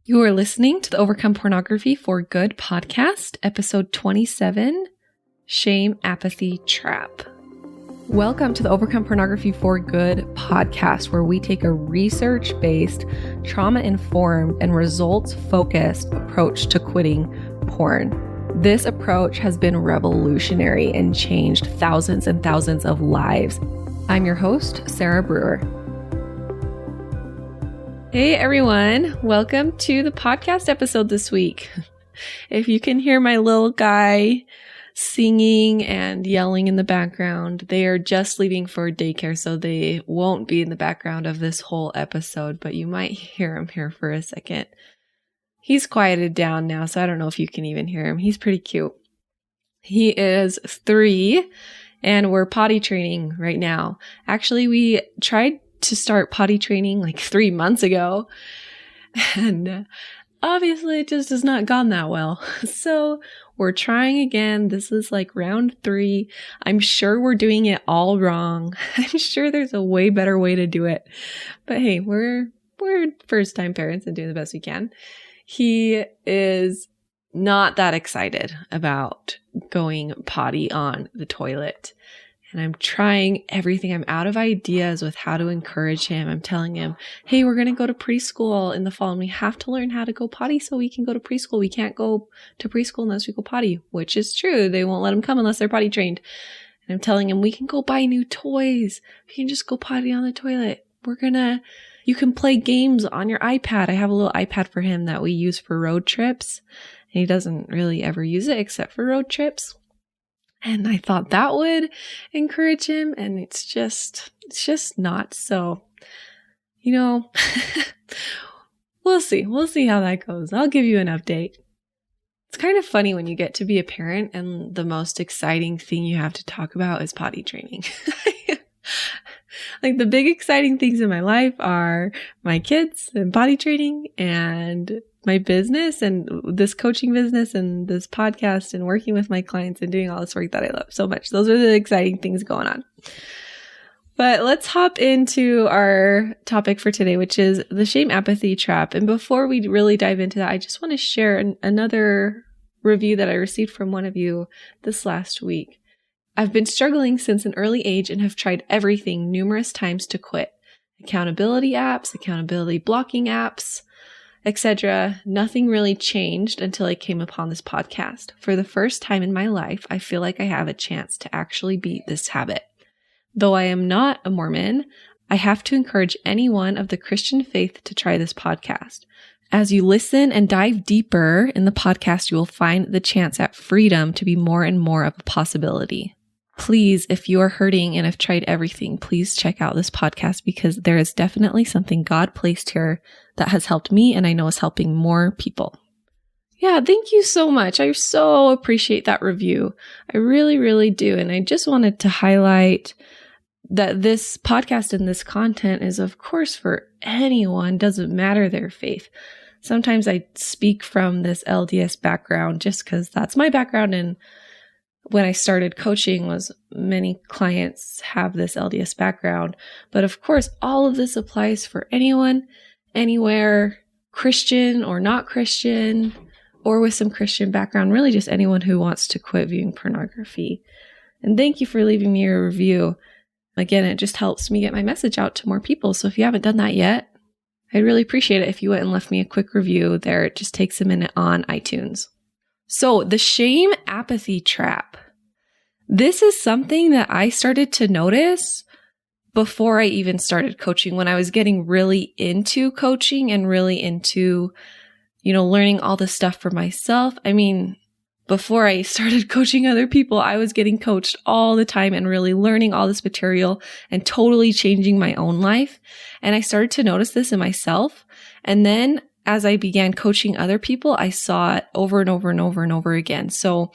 You are listening to the Overcome Pornography for Good podcast, episode 27, Shame, Apathy, Trap. Welcome to the Overcome Pornography for Good podcast, where we take a research-based, trauma-informed, and results-focused approach to quitting porn. This approach has been revolutionary and changed thousands and thousands of lives. I'm your host, Sarah Brewer. Hey everyone, welcome to the podcast episode this week. If you can hear my little guy singing and yelling in the background, they are just leaving for daycare, so they won't be in the background of this whole episode, but you might hear him here for a second. He's quieted down now, so I don't know if you can even hear him. He's pretty cute. He is 3, and we're potty training right now. Actually, we tried to start potty training like 3 months ago, and obviously it just has not gone that well. So we're trying again. This is like round 3. I'm sure we're doing it all wrong. I'm sure there's a way better way to do it. But hey, we're first time parents and doing the best we can. He is not that excited about going potty on the toilet. And I'm trying everything. I'm out of ideas with how to encourage him. I'm telling him, hey, we're going to go to preschool in the fall and we have to learn how to go potty so we can go to preschool. We can't go to preschool unless we go potty, which is true. They won't let them come unless they're potty trained. And I'm telling him, we can go buy new toys. We can just go potty on the toilet. You can play games on your iPad. I have a little iPad for him that we use for road trips. And he doesn't really ever use it except for road trips. And I thought that would encourage him, and it's just not. So, we'll see. We'll see how that goes. I'll give you an update. It's kind of funny when you get to be a parent and the most exciting thing you have to talk about is potty training. Like the big exciting things in my life are my kids and potty training and my business and this coaching business and this podcast and working with my clients and doing all this work that I love so much. Those are the exciting things going on. But let's hop into our topic for today, which is the shame apathy trap. And before we really dive into that, I just want to share another review that I received from one of you this last week. I've been struggling since an early age and have tried everything numerous times to quit. Accountability apps, accountability blocking apps, etc. Nothing really changed until I came upon this podcast. For the first time in my life, I feel like I have a chance to actually beat this habit. Though I am not a Mormon, I have to encourage anyone of the Christian faith to try this podcast. As you listen and dive deeper in the podcast, you will find the chance at freedom to be more and more of a possibility. Please, if you are hurting and have tried everything, please check out this podcast because there is definitely something God placed here that has helped me and I know is helping more people. Yeah, thank you so much. I so appreciate that review. I really, really do. And I just wanted to highlight that this podcast and this content is, of course, for anyone, doesn't matter their faith. Sometimes I speak from this LDS background just because that's my background, and when I started coaching was many clients have this LDS background. But of course, all of this applies for anyone, anywhere, Christian or not Christian, or with some Christian background, really just anyone who wants to quit viewing pornography. And thank you for leaving me a review. Again, it just helps me get my message out to more people. So if you haven't done that yet, I'd really appreciate it if you went and left me a quick review there. It just takes a minute on iTunes. So the shame apathy trap. This is something that I started to notice before I even started coaching, when I was getting really into coaching and really into, learning all this stuff for myself. I mean, before I started coaching other people, I was getting coached all the time and really learning all this material and totally changing my own life. And I started to notice this in myself. And then as I began coaching other people, I saw it over and over and over and over again. So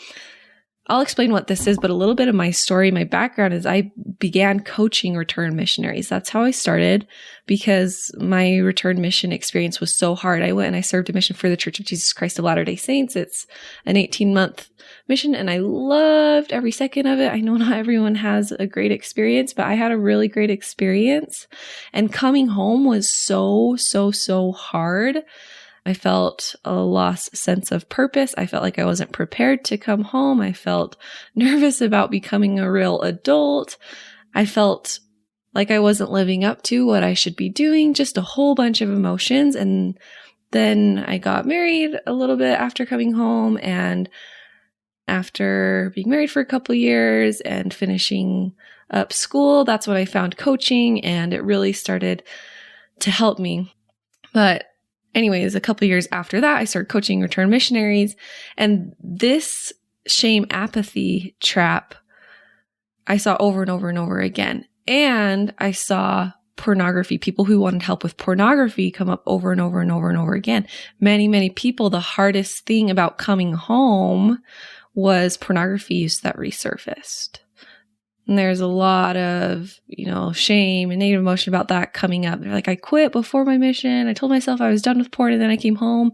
I'll explain what this is, but a little bit of my story, my background is I began coaching return missionaries. That's how I started because my return mission experience was so hard. I went and I served a mission for the Church of Jesus Christ of Latter-day Saints. It's an 18-month mission and I loved every second of it. I know not everyone has a great experience, but I had a really great experience. And coming home was so hard. I felt a lost sense of purpose. I felt like I wasn't prepared to come home. I felt nervous about becoming a real adult. I felt like I wasn't living up to what I should be doing, just a whole bunch of emotions. And then I got married a little bit after coming home, and after being married for a couple of years and finishing up school, that's when I found coaching, and it really started to help me. But anyways, a couple of years after that, I started coaching return missionaries, and this shame apathy trap I saw over and over and over again. And I saw pornography, people who wanted help with pornography come up over and over and over and over again. Many, many people, the hardest thing about coming home was pornography use that resurfaced. And there's a lot of, shame and negative emotion about that coming up. They're like, I quit before my mission. I told myself I was done with porn, and then I came home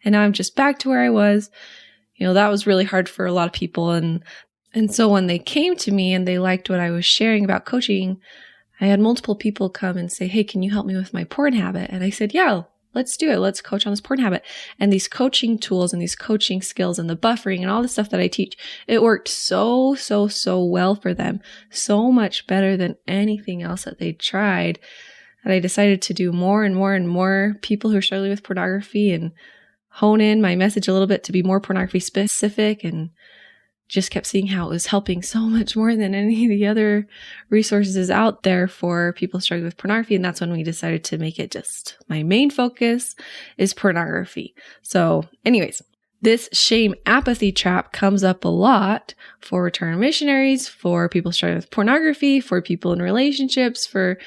and now I'm just back to where I was. That was really hard for a lot of people. And so when they came to me and they liked what I was sharing about coaching, I had multiple people come and say, hey, can you help me with my porn habit? And I said, yeah, let's do it. Let's coach on this porn habit. And these coaching tools and these coaching skills and the buffering and all the stuff that I teach, it worked so well for them. So much better than anything else that they tried. And I decided to do more and more and more people who are struggling with pornography and hone in my message a little bit to be more pornography specific, and just kept seeing how it was helping so much more than any of the other resources out there for people struggling with pornography. And that's when we decided to make it just my main focus is pornography. So anyways, this shame apathy trap comes up a lot for return missionaries, for people struggling with pornography, for people in relationships, for,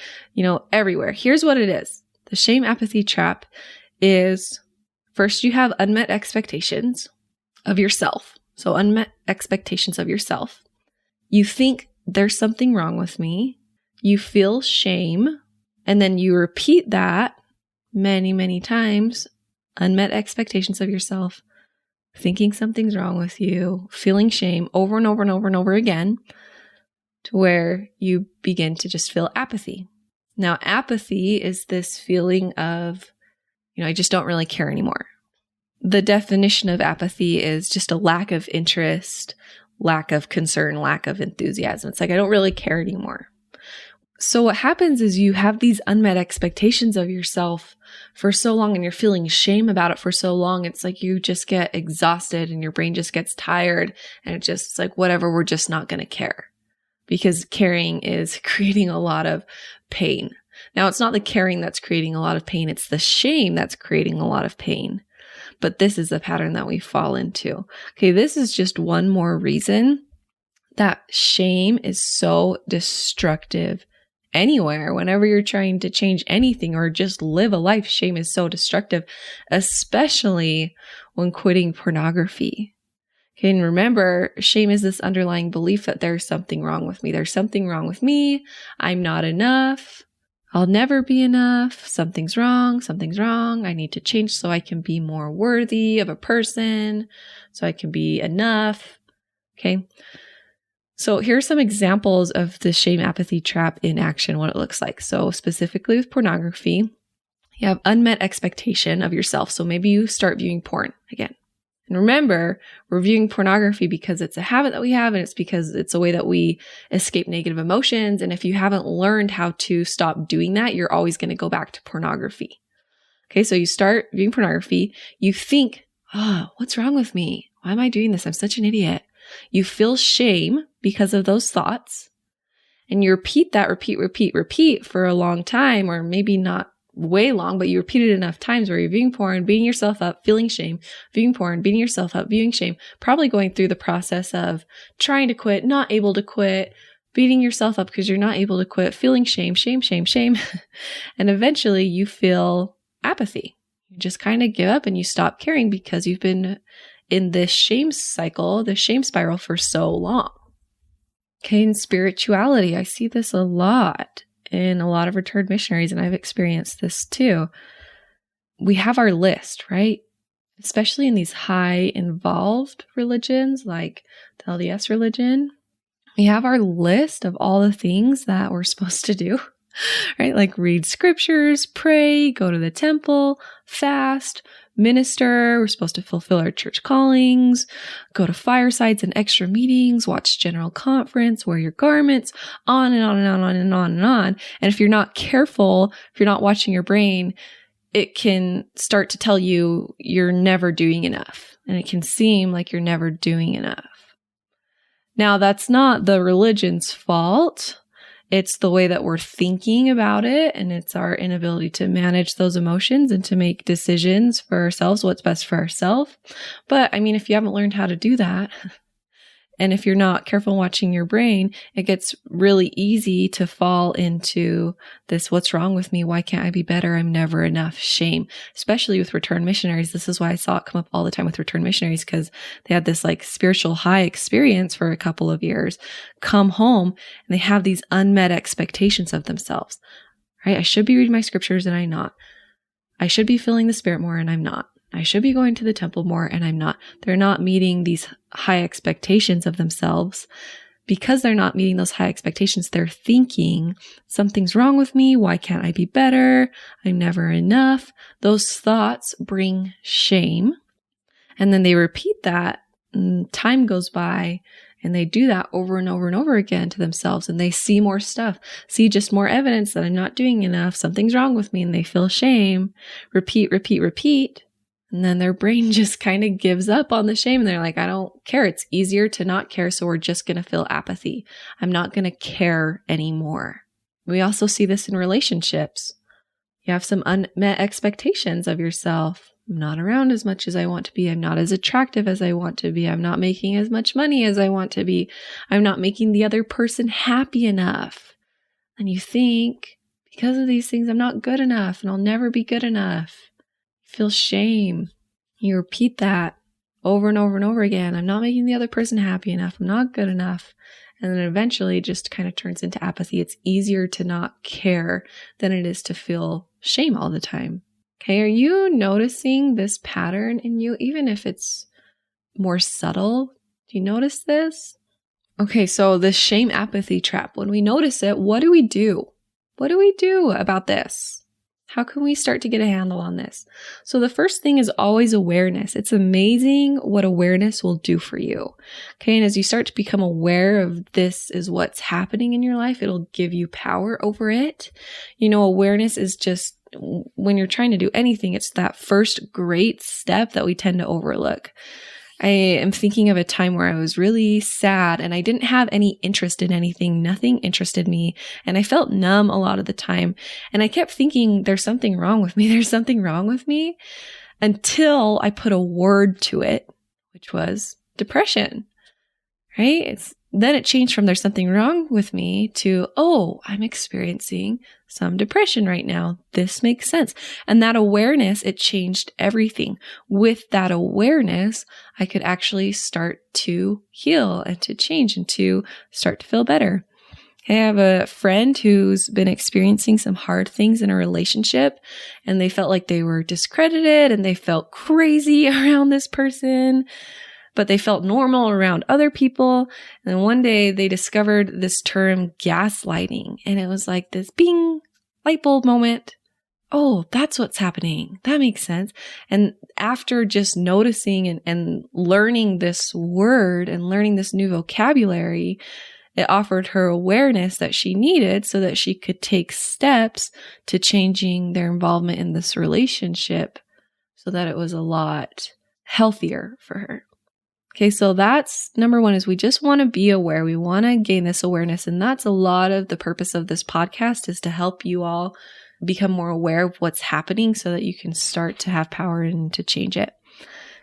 everywhere. Here's what it is. The shame apathy trap is, first, you have unmet expectations of yourself. So unmet expectations of yourself. You think there's something wrong with me. You feel shame. And then you repeat that many, many times. Unmet expectations of yourself. Thinking something's wrong with you. Feeling shame over and over and over and over again. To where you begin to just feel apathy. Now, apathy is this feeling of, I just don't really care anymore. The definition of apathy is just a lack of interest, lack of concern, lack of enthusiasm. It's like, I don't really care anymore. So what happens is you have these unmet expectations of yourself for so long, and you're feeling shame about it for so long. It's like you just get exhausted and your brain just gets tired, and it's like, whatever, we're just not going to care, because caring is creating a lot of pain. Now, it's not the caring that's creating a lot of pain. It's the shame that's creating a lot of pain. But this is the pattern that we fall into. Okay, this is just one more reason that shame is so destructive anywhere. Whenever you're trying to change anything or just live a life, shame is so destructive, especially when quitting pornography. Okay, and remember, shame is this underlying belief that there's something wrong with me. There's something wrong with me. I'm not enough. I'll never be enough. Something's wrong. Something's wrong. I need to change so I can be more worthy of a person, so I can be enough. Okay. So here's some examples of the shame apathy trap in action, what it looks like. So specifically with pornography, you have unmet expectation of yourself. So maybe you start viewing porn again. And remember, we're viewing pornography because it's a habit that we have, and it's because it's a way that we escape negative emotions. And if you haven't learned how to stop doing that, you're always going to go back to pornography. Okay, so you start viewing pornography. You think, what's wrong with me? Why am I doing this? I'm such an idiot. You feel shame because of those thoughts. And you repeat that, repeat for a long time, or maybe not way long, but you repeat it enough times where you're viewing porn, beating yourself up, feeling shame, viewing porn, beating yourself up, viewing shame, probably going through the process of trying to quit, not able to quit, beating yourself up because you're not able to quit, feeling shame. And eventually you feel apathy. You just kind of give up and you stop caring because you've been in this shame cycle, the shame spiral for so long. Okay, in spirituality, I see this a lot in a lot of returned missionaries, and I've experienced this too. We have our list, right? Especially in these high involved religions like the LDS religion. We have our list of all the things that we're supposed to do, right? Like read scriptures, pray, go to the temple, fast, minister. We're supposed to fulfill our church callings, go to firesides and extra meetings, watch general conference, wear your garments, on and on and on and on and on. And if you're not careful, if you're not watching your brain, it can start to tell you you're never doing enough. And it can seem like you're never doing enough. Now, that's not the religion's fault. It's the way that we're thinking about it, and it's our inability to manage those emotions and to make decisions for ourselves, what's best for ourselves. But I mean, if you haven't learned how to do that, and if you're not careful watching your brain, it gets really easy to fall into this, what's wrong with me? Why can't I be better? I'm never enough. Shame, especially with return missionaries. This is why I saw it come up all the time with return missionaries, because they had this like spiritual high experience for a couple of years, come home, and they have these unmet expectations of themselves, right? I should be reading my scriptures and I'm not. I should be filling the Spirit more and I'm not. I should be going to the temple more and I'm not. They're not meeting these high expectations of themselves. Because they're not meeting those high expectations, they're thinking something's wrong with me. Why can't I be better? I'm never enough. Those thoughts bring shame. And then they repeat that, and time goes by, and they do that over and over and over again to themselves. And they see more stuff, see just more evidence that I'm not doing enough. Something's wrong with me. And they feel shame. Repeat, repeat, repeat. And then their brain just kind of gives up on the shame. And they're like, I don't care. It's easier to not care. So we're just going to feel apathy. I'm not going to care anymore. We also see this in relationships. You have some unmet expectations of yourself. I'm not around as much as I want to be. I'm not as attractive as I want to be. I'm not making as much money as I want to be. I'm not making the other person happy enough. And you think, because of these things, I'm not good enough and I'll never be good enough. Feel shame. You repeat that over and over and over again. I'm not making the other person happy enough. I'm not good enough. And then eventually it just kind of turns into apathy. It's easier to not care than it is to feel shame all the time. Okay, are you noticing this pattern in you, even if it's more subtle? Do you notice this? Okay, so the shame apathy trap, when we notice it, what do we do? What do we do about this? How can we start to get a handle on this? So the first thing is always awareness. It's amazing what awareness will do for you. Okay. And as you start to become aware of this is what's happening in your life, it'll give you power over it. You know, awareness is just, when you're trying to do anything, it's that first great step that we tend to overlook. I am thinking of a time where I was really sad and I didn't have any interest in anything. Nothing interested me. And I felt numb a lot of the time. And I kept thinking, there's something wrong with me. There's something wrong with me, until I put a word to it, which was depression, right? Then it changed from there's something wrong with me to, oh, I'm experiencing some depression right now. This makes sense. And that awareness, it changed everything. With that awareness, I could actually start to heal and to change and to start to feel better. I have a friend who's been experiencing some hard things in a relationship, and they felt like they were discredited and they felt crazy around this person, but they felt normal around other people. And then one day they discovered this term gaslighting, and it was like this bing, light bulb moment. Oh, that's what's happening. That makes sense. And after just noticing and learning this word and learning this new vocabulary, it offered her awareness that she needed so that she could take steps to changing their involvement in this relationship so that it was a lot healthier for her. Okay, so that's number one, is we just want to be aware. We want to gain this awareness. And that's a lot of the purpose of this podcast, is to help you all become more aware of what's happening so that you can start to have power and to change it.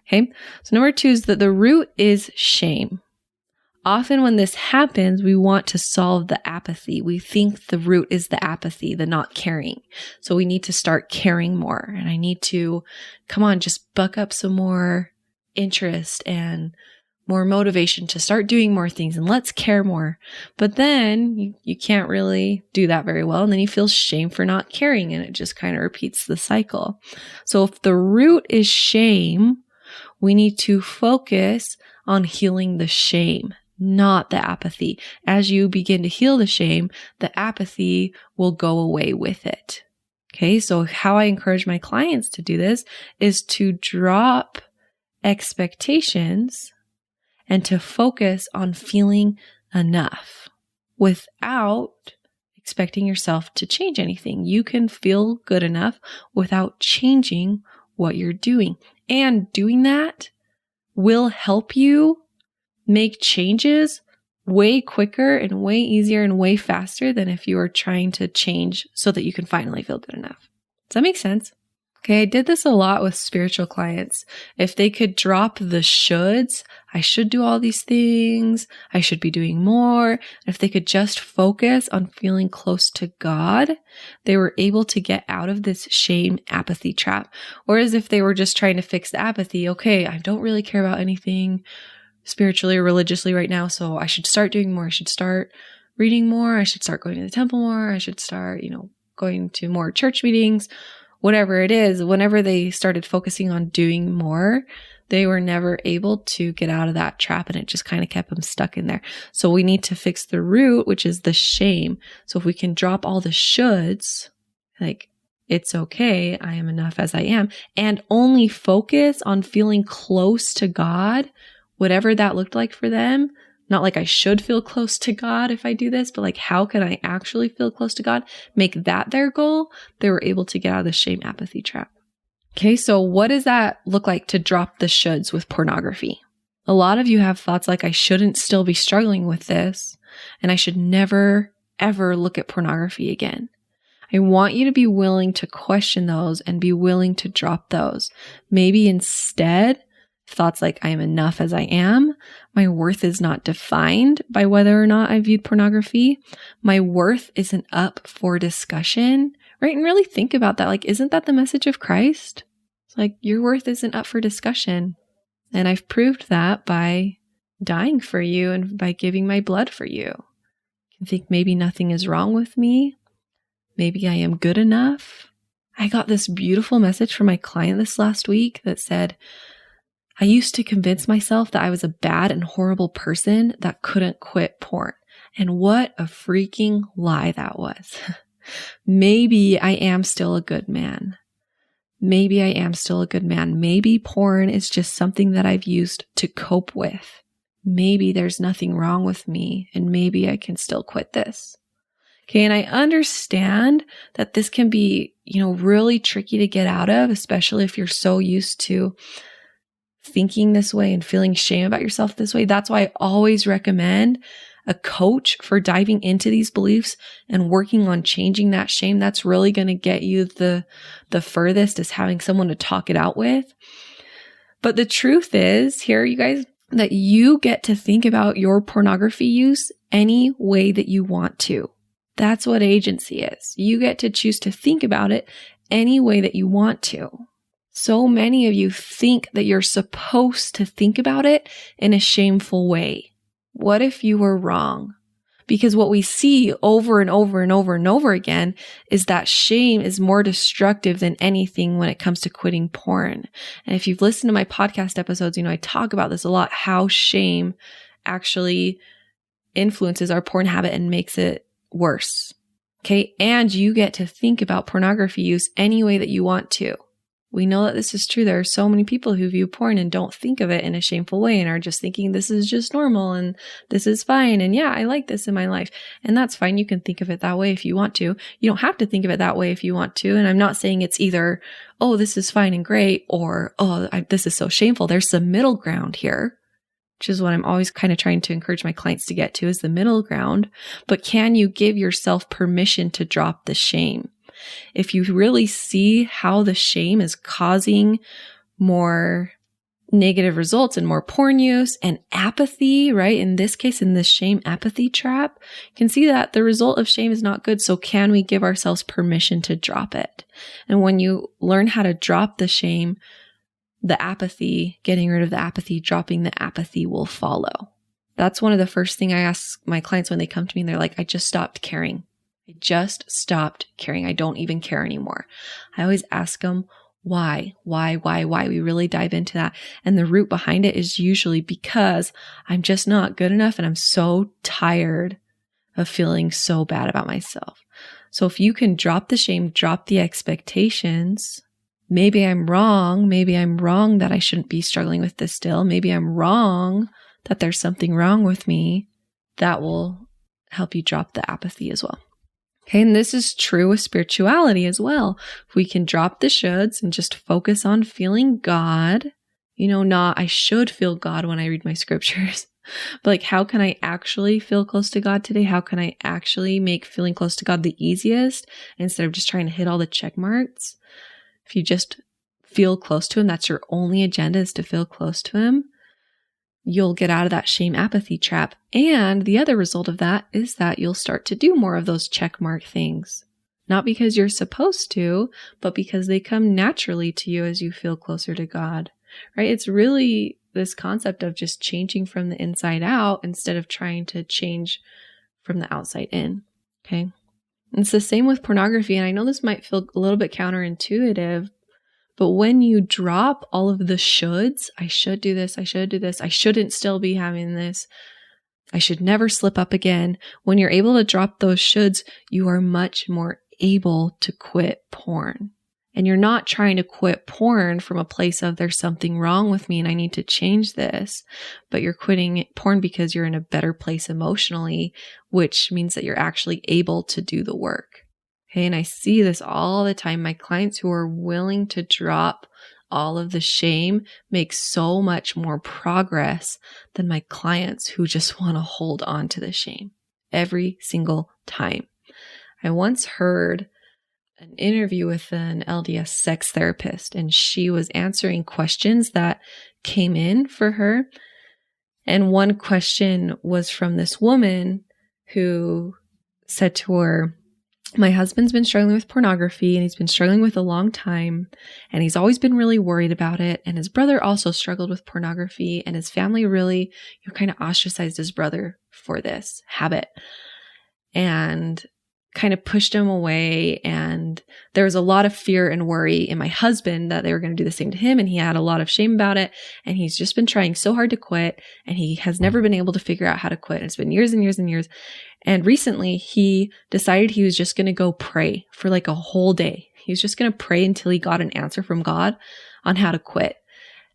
Okay, so number two is that the root is shame. Often when this happens, we want to solve the apathy. We think the root is the apathy, the not caring. So we need to start caring more. And I need to, come on, just buck up some more interest and more motivation to start doing more things, and let's care more. But then you can't really do that very well. And then you feel shame for not caring, and it just kind of repeats the cycle. So if the root is shame, we need to focus on healing the shame, not the apathy. As you begin to heal the shame, the apathy will go away with it. Okay, so how I encourage my clients to do this is to drop expectations and to focus on feeling enough without expecting yourself to change anything. You can feel good enough without changing what you're doing. And doing that will help you make changes way quicker and way easier and way faster than if you were trying to change so that you can finally feel good enough. Does that make sense? Okay, I did this a lot with spiritual clients. If they could drop the shoulds, I should do all these things, I should be doing more. If they could just focus on feeling close to God, they were able to get out of this shame apathy trap. Whereas if they were just trying to fix the apathy, okay, I don't really care about anything spiritually or religiously right now, so I should start doing more. I should start reading more. I should start going to the temple more. I should start, going to more church meetings, whatever it is. Whenever they started focusing on doing more, they were never able to get out of that trap, and it just kind of kept them stuck in there. So we need to fix the root, which is the shame. So if we can drop all the shoulds, like, it's okay, I am enough as I am, and only focus on feeling close to God, whatever that looked like for them. Not like I should feel close to God if I do this, but like, how can I actually feel close to God? Make that their goal. They were able to get out of the shame apathy trap. Okay, so what does that look like to drop the shoulds with pornography? A lot of you have thoughts like, I shouldn't still be struggling with this, and I should never, ever look at pornography again. I want you to be willing to question those and be willing to drop those. Maybe instead, thoughts like, I am enough as I am. My worth is not defined by whether or not I viewed pornography. My worth isn't up for discussion, right? And really think about that. Like, isn't that the message of Christ? It's like, your worth isn't up for discussion. And I've proved that by dying for you and by giving my blood for you. You can think maybe nothing is wrong with me. Maybe I am good enough. I got this beautiful message from my client this last week that said, I used to convince myself that I was a bad and horrible person that couldn't quit porn. And what a freaking lie that was. Maybe I am still a good man. Maybe I am still a good man. Maybe porn is just something that I've used to cope with. Maybe there's nothing wrong with me, and maybe I can still quit this. Okay, and I understand that this can be, really tricky to get out of, especially if you're so used to thinking this way and feeling shame about yourself this way. That's why I always recommend a coach for diving into these beliefs and working on changing that shame. That's really going to get you the furthest, is having someone to talk it out with. But the truth is here, you guys, that you get to think about your pornography use any way that you want to. That's what agency is. You get to choose to think about it any way that you want to. So many of you think that you're supposed to think about it in a shameful way. What if you were wrong? Because what we see over and over and over and over again is that shame is more destructive than anything when it comes to quitting porn. And if you've listened to my podcast episodes, I talk about this a lot, how shame actually influences our porn habit and makes it worse. Okay. And you get to think about pornography use any way that you want to. We know that this is true. There are so many people who view porn and don't think of it in a shameful way and are just thinking this is just normal and this is fine. And yeah, I like this in my life. And that's fine. You can think of it that way if you want to. You don't have to think of it that way if you want to. And I'm not saying it's either, oh, this is fine and great, or, oh, this is so shameful. There's some middle ground here, which is what I'm always kind of trying to encourage my clients to get to, is the middle ground. But can you give yourself permission to drop the shame? If you really see how the shame is causing more negative results and more porn use and apathy, right? In this case, in this shame apathy trap, you can see that the result of shame is not good. So can we give ourselves permission to drop it? And when you learn how to drop the shame, the apathy, getting rid of the apathy, dropping the apathy will follow. That's one of the first things I ask my clients when they come to me and they're like, I just stopped caring. I just stopped caring. I don't even care anymore. I always ask them, why? We really dive into that. And the root behind it is usually because I'm just not good enough and I'm so tired of feeling so bad about myself. So if you can drop the shame, drop the expectations, maybe I'm wrong that I shouldn't be struggling with this still. Maybe I'm wrong that there's something wrong with me. That will help you drop the apathy as well. Okay, and this is true with spirituality as well. If we can drop the shoulds and just focus on feeling God, not I should feel God when I read my scriptures, but like, how can I actually feel close to God today? How can I actually make feeling close to God the easiest instead of just trying to hit all the check marks? If you just feel close to Him, that's your only agenda, is to feel close to Him, you'll get out of that shame apathy trap. And the other result of that is that you'll start to do more of those check mark things. Not because you're supposed to, but because they come naturally to you as you feel closer to God, right? It's really this concept of just changing from the inside out instead of trying to change from the outside in, okay? And it's the same with pornography. And I know this might feel a little bit counterintuitive, but when you drop all of the shoulds, I should do this, I should do this, I shouldn't still be having this, I should never slip up again. When you're able to drop those shoulds, you are much more able to quit porn. And you're not trying to quit porn from a place of there's something wrong with me and I need to change this, but you're quitting porn because you're in a better place emotionally, which means that you're actually able to do the work. Okay, and I see this all the time. My clients who are willing to drop all of the shame make so much more progress than my clients who just want to hold on to the shame every single time. I once heard an interview with an LDS sex therapist, and she was answering questions that came in for her. And one question was from this woman who said to her, my husband's been struggling with pornography and he's been struggling with a long time and he's always been really worried about it. And his brother also struggled with pornography and his family really, kind of ostracized his brother for this habit and kind of pushed him away. And there was a lot of fear and worry in my husband that they were going to do the same to him. And he had a lot of shame about it. And he's just been trying so hard to quit and he has never been able to figure out how to quit. And it's been years and years and years. And recently he decided he was just going to go pray for like a whole day. He was just going to pray until he got an answer from God on how to quit.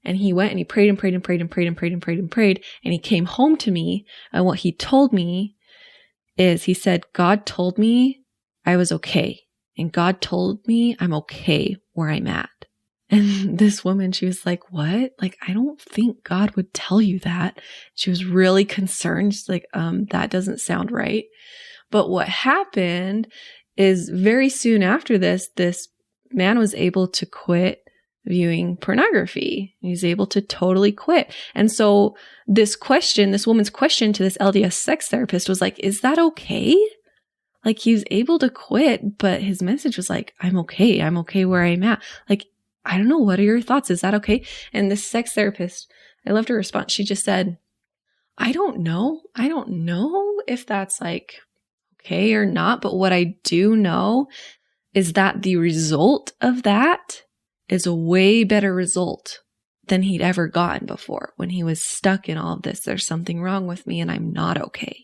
And he went and he prayed and prayed and prayed and prayed and prayed and prayed and prayed. And he came home to me. And what he told me is he said, God told me I was okay. And God told me I'm okay where I'm at. And this woman, she was like, what? Like, I don't think God would tell you that. She was really concerned. She's like, that doesn't sound right. But what happened is very soon after this man was able to quit viewing pornography. He's able to totally quit. And so this woman's question to this LDS sex therapist was like, is that okay? Like, he was able to quit, but his message was like, I'm okay where I'm at. Like, I don't know. What are your thoughts? Is that okay? And this sex therapist, I loved her response. She just said, I don't know if that's like okay or not. But what I do know is that the result of that is a way better result than he'd ever gotten before when he was stuck in all of this. There's something wrong with me and I'm not okay.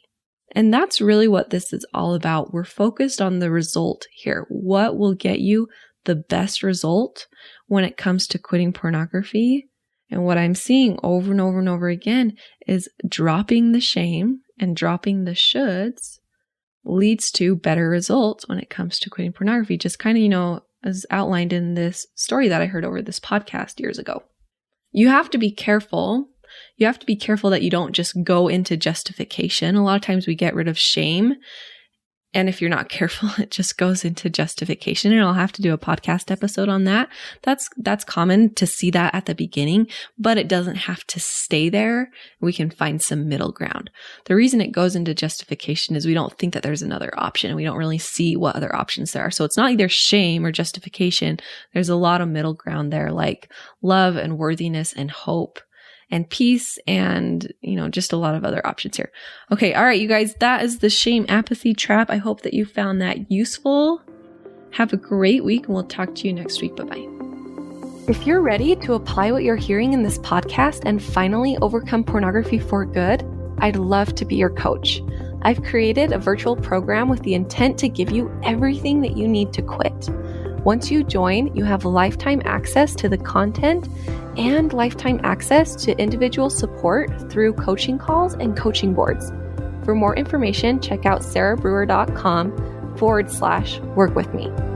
And that's really what this is all about. We're focused on the result here. What will get you the best result when it comes to quitting pornography? And what I'm seeing over and over and over again is dropping the shame and dropping the shoulds leads to better results when it comes to quitting pornography. Just kind of, as outlined in this story that I heard over this podcast years ago. You have to be careful. You have to be careful that you don't just go into justification. A lot of times we get rid of shame. And if you're not careful, it just goes into justification. And I'll have to do a podcast episode on that. That's common to see that at the beginning, but it doesn't have to stay there. We can find some middle ground. The reason it goes into justification is we don't think that there's another option and we don't really see what other options there are. So it's not either shame or justification. There's a lot of middle ground there, like love and worthiness and hope and peace and, just a lot of other options here. Okay. All right, you guys, that is the shame apathy trap. I hope that you found that useful. Have a great week and we'll talk to you next week. Bye-bye. If you're ready to apply what you're hearing in this podcast and finally overcome pornography for good, I'd love to be your coach. I've created a virtual program with the intent to give you everything that you need to quit. Once you join, you have lifetime access to the content and lifetime access to individual support through coaching calls and coaching boards. For more information, check out sarahbrewer.com/work with me.